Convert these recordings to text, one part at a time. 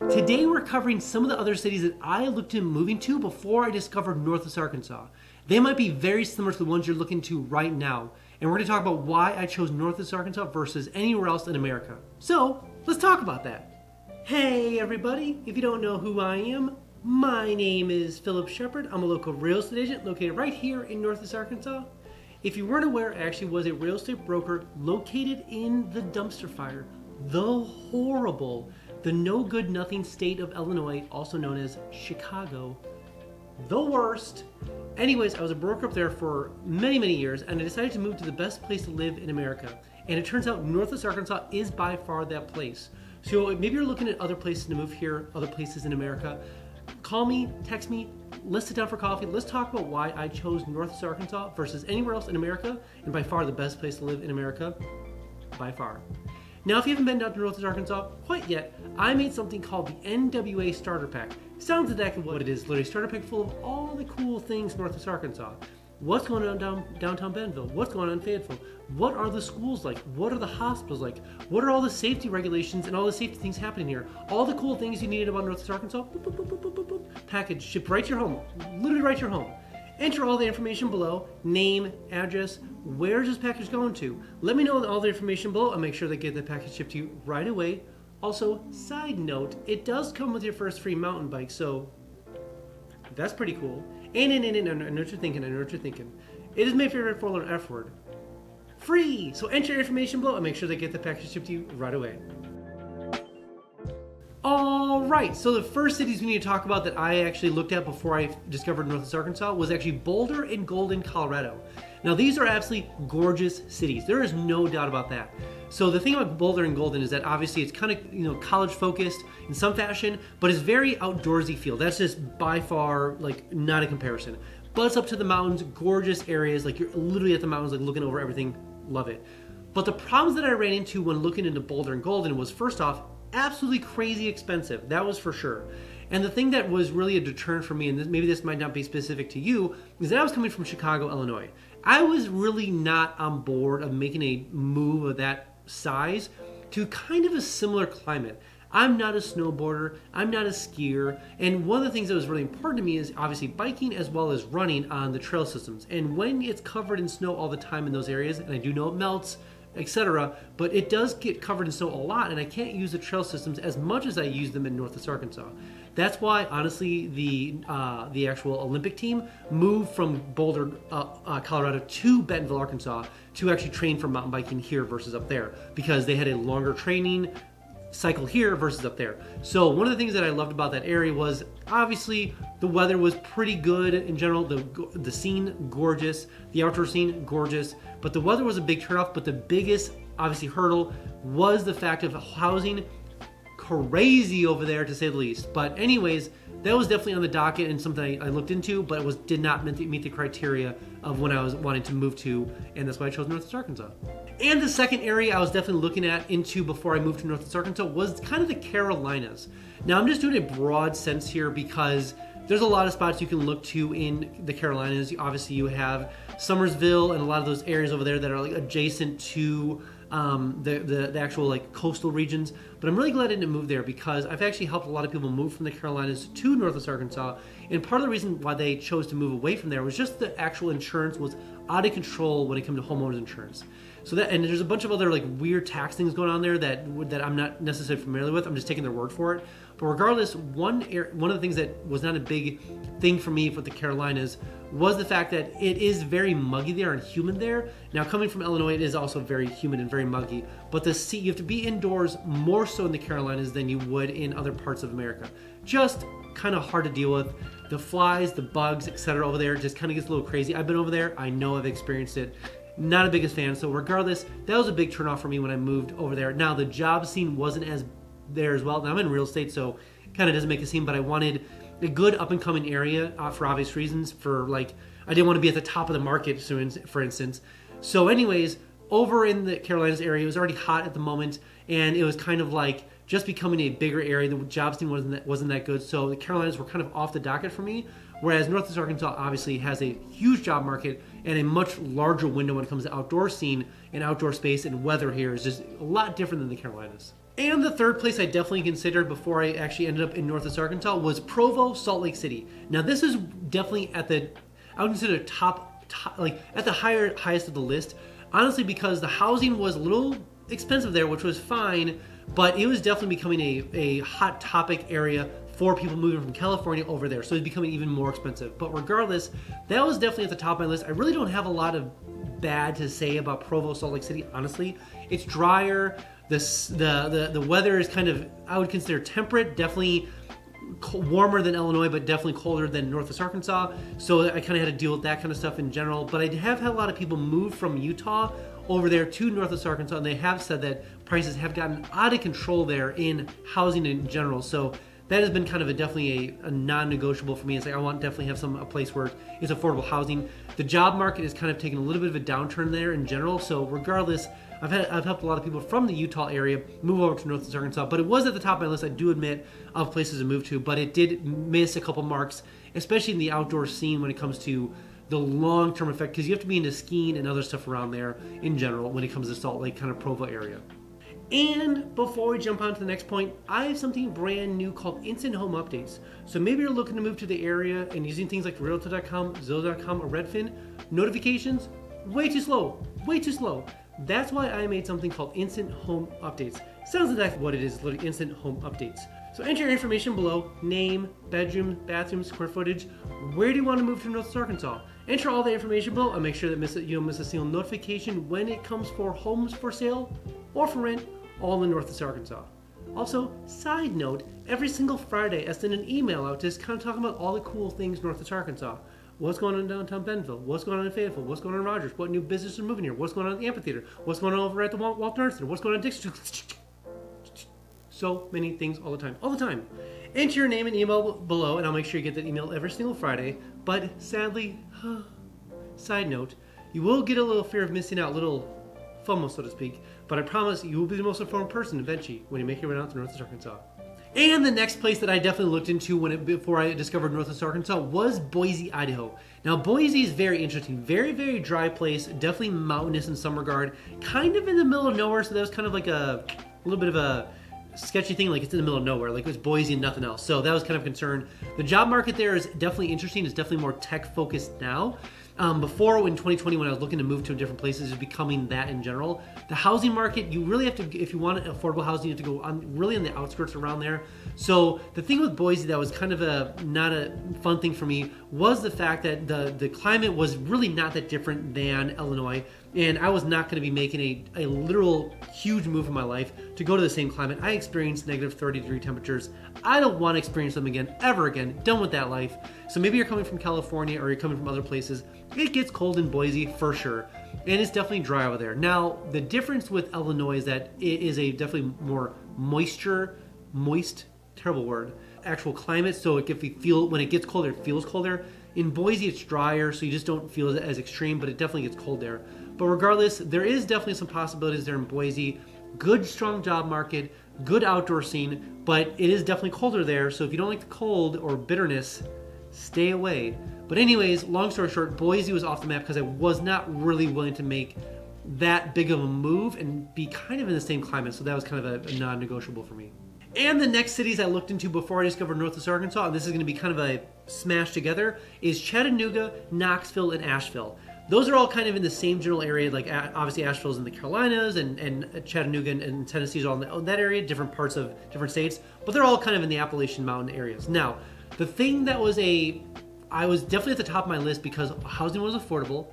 Today we're covering some of the other cities that I looked into moving to before I discovered Northwest Arkansas. They might be very similar to the ones you're looking to right now, and we're going to talk about why I chose Northwest Arkansas versus anywhere else in America. So, let's talk about that. Hey everybody, if you don't know who I am, my name is Phillip Shepard. I'm a local real estate agent located right here in Northwest Arkansas. If you weren't aware, I actually was a real estate broker located in the dumpster fire, the horrible, the no good nothing state of Illinois, also known as Chicago. The worst. Anyways, I was a broker up there for many years, and I decided to move to the best place to live in America. And it turns out Northwest Arkansas is by far that place. So maybe you're looking at other places to move here, other places in America. Call me, text me, let's sit down for coffee. Let's talk about why I chose Northwest Arkansas versus anywhere else in America, and by far the best place to live in America, by far. Now, if you haven't been down to Northwest Arkansas quite yet, I made something called the NWA Starter Pack. Sounds exactly what it is, literally a starter pack full of all the cool things Northwest Arkansas. What's going on downtown Bentonville? What's going on in Fayetteville? What are the schools like? What are the hospitals like? What are all the safety regulations and all the safety things happening here? All the cool things you needed about Northwest Arkansas, boop, boop, boop, boop, boop, boop, package shipped right to your home, literally right to your home. Enter all the information below, name, address, where's this package going to? Let me know all the information below. I'll make sure they get the package shipped to you right away. Also, side note, it does come with your first free mountain bike, so that's pretty cool. And I know what you're thinking. It is my favorite four-letter F word. Free! So enter your information below and make sure they get the package shipped to you right away. Alright, so the first cities we need to talk about that I actually looked at before I discovered Northwest Arkansas was actually Boulder and Golden, Colorado. Now these are absolutely gorgeous cities. There is no doubt about that. So the thing about Boulder and Golden is that obviously it's kind of, college focused in some fashion, but it's very outdoorsy feel. That's just by far not a comparison. But it's up to the mountains, gorgeous areas, like you're literally at the mountains, like looking over everything. Love it. But the problems that I ran into when looking into Boulder and Golden was, first off, absolutely crazy expensive. That was for sure. And the thing that was really a deterrent for me, and maybe this might not be specific to you, is that I was coming from Chicago, Illinois. I was really not on board of making a move of that size to kind of a similar climate. I'm not a snowboarder, I'm not a skier, and one of the things that was really important to me is obviously biking as well as running on the trail systems. And when it's covered in snow all the time in those areas, and I do know it melts, etc., but it does get covered in snow a lot, and I can't use the trail systems as much as I use them in Northwest Arkansas. That's why, honestly, the actual Olympic team moved from Boulder, Colorado to Bentonville, Arkansas to actually train for mountain biking here versus up there, because they had a longer training cycle here versus up there. So one of the things that I loved about that area was obviously the weather was pretty good in general. The scene, gorgeous. The outdoor scene, gorgeous. But the weather was a big turnoff. But the biggest, obviously, hurdle was the fact of housing. Crazy over there, to say the least. But anyways, that was definitely on the docket and something I looked into, but it did not meet the criteria of when I was wanting to move to, and that's why I chose Northwest Arkansas. And the second area I was definitely looking into before I moved to Northwest Arkansas was kind of the Carolinas. Now I'm just doing a broad sense here because there's a lot of spots you can look to in the Carolinas. Obviously you have Summersville and a lot of those areas over there that are adjacent to the actual coastal regions. But I'm really glad I didn't move there because I've actually helped a lot of people move from the Carolinas to Northwest Arkansas. And part of the reason why they chose to move away from there was just the actual insurance was out of control when it came to homeowners insurance. So that, and there's a bunch of other weird tax things going on there that I'm not necessarily familiar with. I'm just taking their word for it. But regardless, one of the things that was not a big thing for me for the Carolinas was the fact that it is very muggy there and humid there. Now, coming from Illinois, it is also very humid and very muggy. But you have to be indoors more so in the Carolinas than you would in other parts of America. Just kind of hard to deal with. The flies, the bugs, etc. over there just kind of gets a little crazy. I've been over there. I know I've experienced it. Not a biggest fan. So regardless, that was a big turnoff for me when I moved over there. Now, the job scene wasn't as there as well. Now, I'm in real estate, so kind of doesn't make a scene, but I wanted a good up-and-coming area for obvious reasons. I didn't want to be at the top of the market, for instance. So anyways, over in the Carolinas area, it was already hot at the moment, and it was kind of just becoming a bigger area. The job scene wasn't that good, so the Carolinas were kind of off the docket for me, whereas Northwest Arkansas obviously has a huge job market and a much larger window when it comes to outdoor scene and outdoor space, and weather here is just a lot different than the Carolinas. And the third place I definitely considered before I actually ended up in Northwest Arkansas was Provo, Salt Lake City. Now this is definitely at the, I would consider top like at the highest of the list, honestly, because the housing was a little expensive there, which was fine, but it was definitely becoming a hot topic area for people moving from California over there. So it's becoming even more expensive. But regardless, that was definitely at the top of my list. I really don't have a lot of bad to say about Provo, Salt Lake City, honestly. It's drier. The weather is kind of, I would consider temperate, definitely warmer than Illinois, but definitely colder than Northwest Arkansas. So I kind of had to deal with that kind of stuff in general. But I have had a lot of people move from Utah over there to Northwest Arkansas, and they have said that prices have gotten out of control there in housing in general. So that has been kind of definitely a non-negotiable for me. It's like I want to definitely have a place where it's affordable housing. The job market is kind of taking a little bit of a downturn there in general. So regardless, I've helped a lot of people from the Utah area move over to Northwest Arkansas, but it was at the top of my list, I do admit, of places to move to, but it did miss a couple marks, especially in the outdoor scene when it comes to the long-term effect, because you have to be into skiing and other stuff around there in general when it comes to Salt Lake, kind of Provo area. And before we jump on to the next point, I have something brand new called Instant Home Updates. So maybe you're looking to move to the area and using things like Realtor.com, Zillow.com, or Redfin, notifications, way too slow, way too slow. That's why I made something called Instant Home Updates. Sounds exactly what it is, literally Instant Home Updates. So enter your information below, name, bedroom, bathroom, square footage, where do you want to move to Northwest Arkansas? Enter all the information below and make sure that you don't miss a single notification when it comes for homes for sale or for rent, all in Northwest Arkansas. Also, side note, every single Friday I send an email out just kind of talking about all the cool things Northwest Arkansas. What's going on in downtown Bentonville? What's going on in Fayetteville? What's going on in Rogers? What new businesses are moving here? What's going on at the amphitheater? What's going on over at the Walton Arts Center? What's going on in Dixon? So many things all the time. All the time. Enter your name and email below, and I'll make sure you get that email every single Friday. But sadly, side note, you will get a little fear of missing out, a little FOMO, so to speak. But I promise you will be the most informed person eventually when you make your way out to Northwest Arkansas. And the next place that I definitely looked into before I discovered Northwest Arkansas was Boise, Idaho. Now, Boise is very interesting. Very, very dry place. Definitely mountainous in some regard. Kind of in the middle of nowhere, so that was kind of like a little bit of a sketchy thing, like it's in the middle of nowhere, like it was Boise and nothing else. So that was kind of a concern. The job market there is definitely interesting. It's definitely more tech focused now. Before, in 2020, when I was looking to move to different places, it's becoming that in general. The housing market, you really have to, if you want affordable housing, you have to go on really on the outskirts around there. So the thing with Boise that was kind of not a fun thing for me was the fact that the climate was really not that different than Illinois. And I was not going to be making a literal huge move in my life to go to the same climate. I experienced negative 30-degree temperatures. I don't want to experience them again, ever again. Done with that life. So maybe you're coming from California or you're coming from other places. It gets cold in Boise for sure. And it's definitely dry over there. Now, the difference with Illinois is that it is a definitely more moist, terrible word, actual climate. So when it gets colder, it feels colder. In Boise, it's drier, so you just don't feel it as extreme, but it definitely gets cold there. But regardless, there is definitely some possibilities there in Boise. Good, strong job market, good outdoor scene, but it is definitely colder there. So if you don't like the cold or bitterness, stay away. But anyways, long story short, Boise was off the map because I was not really willing to make that big of a move and be kind of in the same climate. So that was kind of a non-negotiable for me. And the next cities I looked into before I discovered Northwest Arkansas, and this is going to be kind of a smash together, is Chattanooga, Knoxville, and Asheville. Those are all kind of in the same general area, like obviously Asheville's in the Carolinas, and Chattanooga and Tennessee is all in that area, different parts of different states, but they're all kind of in the Appalachian Mountain areas. Now, the thing that I was definitely at the top of my list because housing was affordable.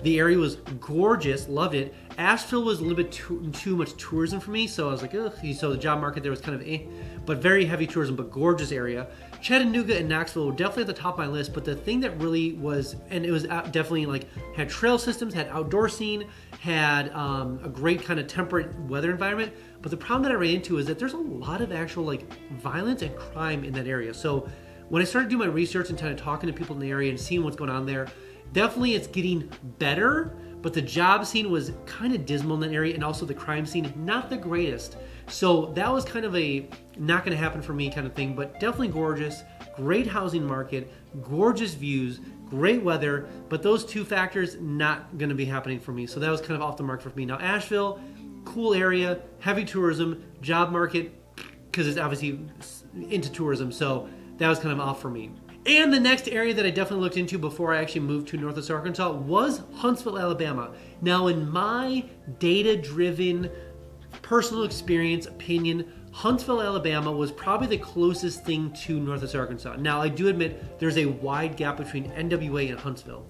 The area was gorgeous, loved it. Asheville was a little bit too much tourism for me, so I was like, ugh. So the job market there was kind of but very heavy tourism, but gorgeous area. Chattanooga and Knoxville were definitely at the top of my list, but the thing that really was, and it was definitely like, had trail systems, had outdoor scene, had a great kind of temperate weather environment, but the problem that I ran into is that there's a lot of actual like violence and crime in that area. So when I started doing my research and kind of talking to people in the area and seeing what's going on there, definitely it's getting better, but the job scene was kind of dismal in that area, and also the crime scene, not the greatest. So that was kind of a not going to happen for me kind of thing, but definitely gorgeous, great housing market, gorgeous views, great weather, but those two factors not going to be happening for me. So that was kind of off the mark for me. Now Asheville, cool area, heavy tourism, job market, because it's obviously into tourism, so that was kind of off for me. And the next area that I definitely looked into before I actually moved to Northwest Arkansas was Huntsville, Alabama. Now, in my data-driven personal experience, opinion, Huntsville, Alabama was probably the closest thing to Northwest Arkansas. Now, I do admit there's a wide gap between NWA and Huntsville.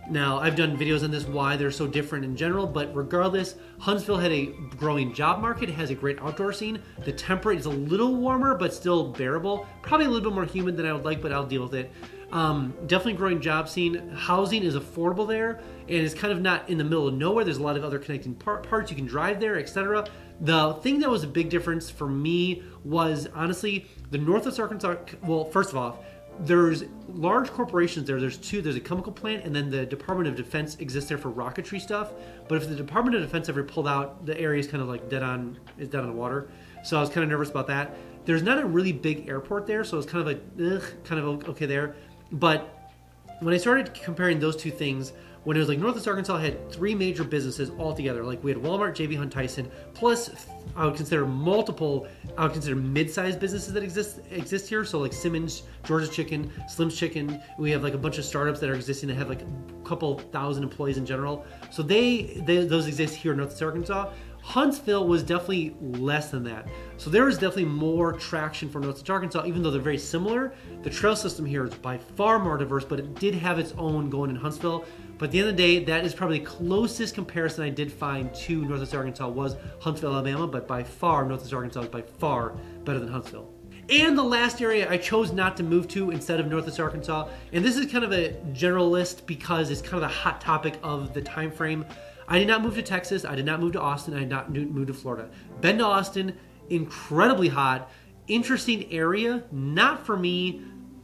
Now, I've done videos on this, why they're so different in general, but regardless, Huntsville had a growing job market. It has a great outdoor scene. The temperature is a little warmer, but still bearable. Probably a little bit more humid than I would like, but I'll deal with it. Definitely growing job scene. Housing is affordable there, and it's kind of not in the middle of nowhere. There's a lot of other connecting parts. You can drive there, etc. The thing that was a big difference for me was, honestly, the Northwest Arkansas, well, first of all, there's large corporations there. There's two. There's a chemical plant, and then the Department of Defense exists there for rocketry stuff. But if the Department of Defense ever pulled out, the area is kind of like dead on the water. So I was kind of nervous about that. There's not a really big airport there, so it's kind of like, kind of okay there. But when I started comparing those two things, when it was like Northwest Arkansas had 3 major businesses all together. Like we had Walmart, JV Hunt, Tyson, plus I would consider mid-sized businesses that exist here. So like Simmons, George's Chicken, Slim's Chicken. We have like a bunch of startups that are existing that have like a couple thousand employees in general. So those exist here in Northwest Arkansas. Huntsville was definitely less than that. So there is definitely more traction for Northwest Arkansas, even though they're very similar. The trail system here is by far more diverse, but it did have its own going in Huntsville. But at the end of the day, that is probably the closest comparison I did find to Northwest Arkansas was Huntsville, Alabama, but by far, Northwest Arkansas is by far better than Huntsville. And the last area I chose not to move to instead of Northwest Arkansas, and this is kind of a general list because it's kind of the hot topic of the time frame. I did not move to Texas. I did not move to Austin. I did not move to Florida. Been to Austin, incredibly hot, interesting area. Not for me.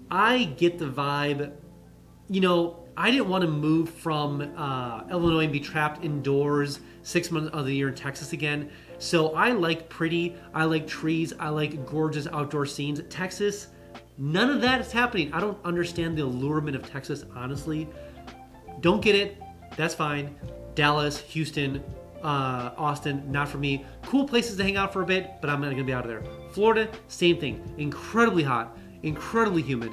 I get the vibe. You know, I didn't want to move from Illinois and be trapped indoors 6 months of the year in Texas again. So I like pretty. I like trees. I like gorgeous outdoor scenes. Texas, none of that is happening. I don't understand the allurement of Texas, honestly. Don't get it. That's fine. Dallas, Houston, Austin, not for me. Cool places to hang out for a bit, but I'm not going to be out of there. Florida, same thing. Incredibly hot, incredibly humid.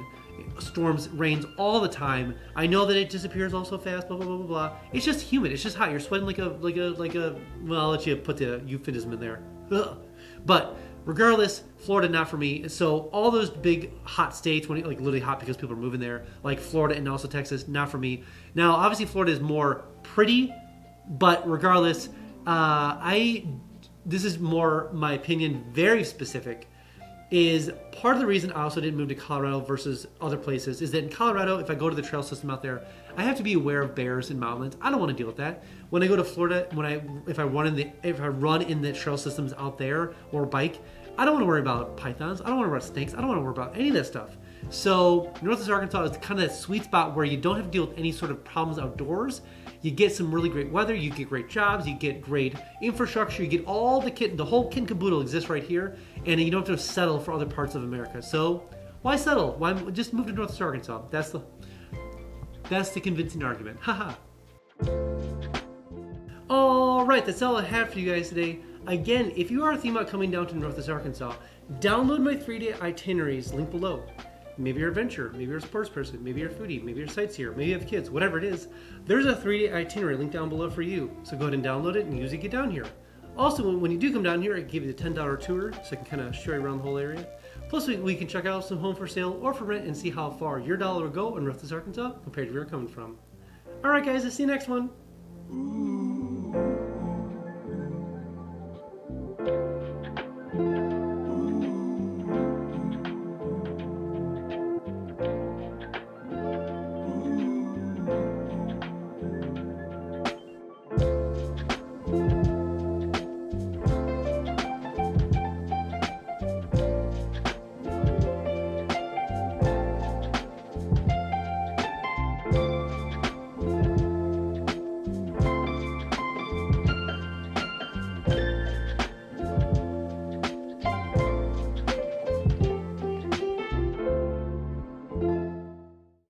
Storms, rains all the time. I know that it disappears all so fast, blah, blah, blah, blah, blah. It's just humid. It's just hot. You're sweating like a, well, I'll let you put the euphemism in there. Ugh. But regardless, Florida, not for me. So all those big hot states, when like literally hot because people are moving there, like Florida and also Texas, not for me. Now, obviously Florida is more pretty, but regardless, this is more my opinion, very specific, is part of the reason I also didn't move to Colorado versus other places is that in Colorado, if I go to the trail system out there, I have to be aware of bears and mountains. I don't want to deal with that. When I go to Florida, if I run in the trail systems out there or bike, I don't want to worry about pythons. I don't want to worry about snakes. I don't want to worry about any of that stuff. So Northwest Arkansas is kind of that sweet spot where you don't have to deal with any sort of problems outdoors. You get some really great weather, you get great jobs, you get great infrastructure, you get all the whole kit and caboodle exists right here, and you don't have to settle for other parts of America. So why settle? Why just move to Northwest Arkansas? That's the convincing argument. Haha. All right, that's all I have for you guys today. Again, if you are thinking about coming down to Northwest Arkansas, download my 3-day itineraries, link below. Maybe you're an adventurer, maybe you're a sports person, maybe you're a foodie, maybe you're a sightseer, maybe you have kids, whatever it is. There's a 3-day itinerary link down below for you. So go ahead and download it and use it, get down here. Also, when you do come down here, I give you the $10 tour so I can kind of show you around the whole area. Plus, we can check out some home for sale or for rent and see how far your dollar will go in Northwest Arkansas compared to where you're coming from. All right, guys, I'll see you next one. Ooh.